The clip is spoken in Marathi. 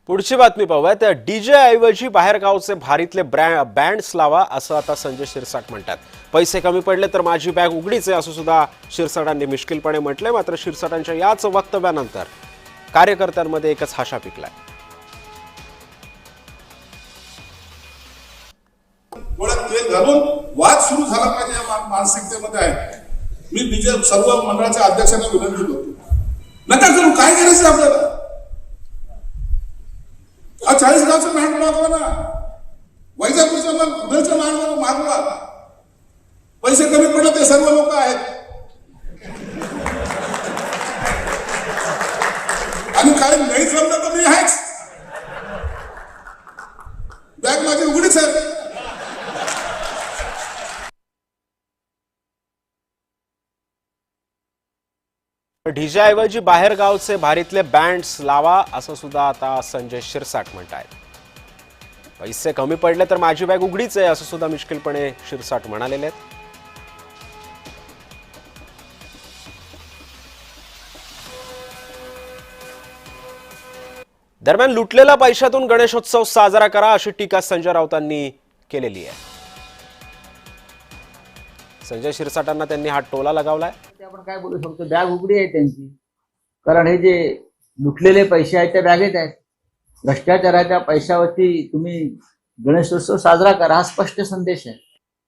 पुढची बातमी पाहूयात. डीजे ऐवजी बाहेरगावचे भारीतले बँड्स लावा असं आता संजय शिरसाट म्हणतात. पैसे कमी पडले तर माझी बॅग उघडीच आहे असं सुद्धा शिरसाटांनी मिश्किलपणे म्हटलंय. मात्र शिरसाटांच्या याच वक्तव्यानंतर कार्यकर्त्यांमध्ये एकच हाशा पिकलाय. डोळ्यात तेल घालून वाद सुरू झाला पाहिजे या मानसिकतेमध्ये आहे. मी डीजे सर्व मंडळाच्या अध्यक्षांना विनंती करतो, नका करू. काय करायचं आपल्याला? 40 गावचं मॅट मागवा ना, वैजापूरचं उधरचं मॅट मागवा. पैसे कमी पडले ते सर्व लोक आहेत आणि काय नाही जमलं तर मी आहेच. बॅग माझी उघडीच आहे. डीजे ऐवजी बाहेरगावचे भारीतले बँड्स लावा असं सुद्धा आता संजय शिरसाट म्हणतायत. पैसे कमी पडले तर माझी बॅग उघडीच आहे असं सुद्धा मिश्किलपणे शिरसाट म्हणालेले आहेत. दरम्यान लुटलेल्या पैशातून गणेशोत्सव साजरा करा अशी टीका संजय राऊतांनी केलेली आहे. संजय शिरसाटांना त्यांनी हा टोला लगावलाय. आपण काय बोलू शकतो, बॅग उघडी आहे त्यांची, कारण हे जे लुटलेले पैसे आहेत त्या बॅगेत आहेत. भ्रष्टाचाराच्या पैशावरती तुम्ही गणेशोत्सव साजरा करा हा स्पष्ट संदेश आहे.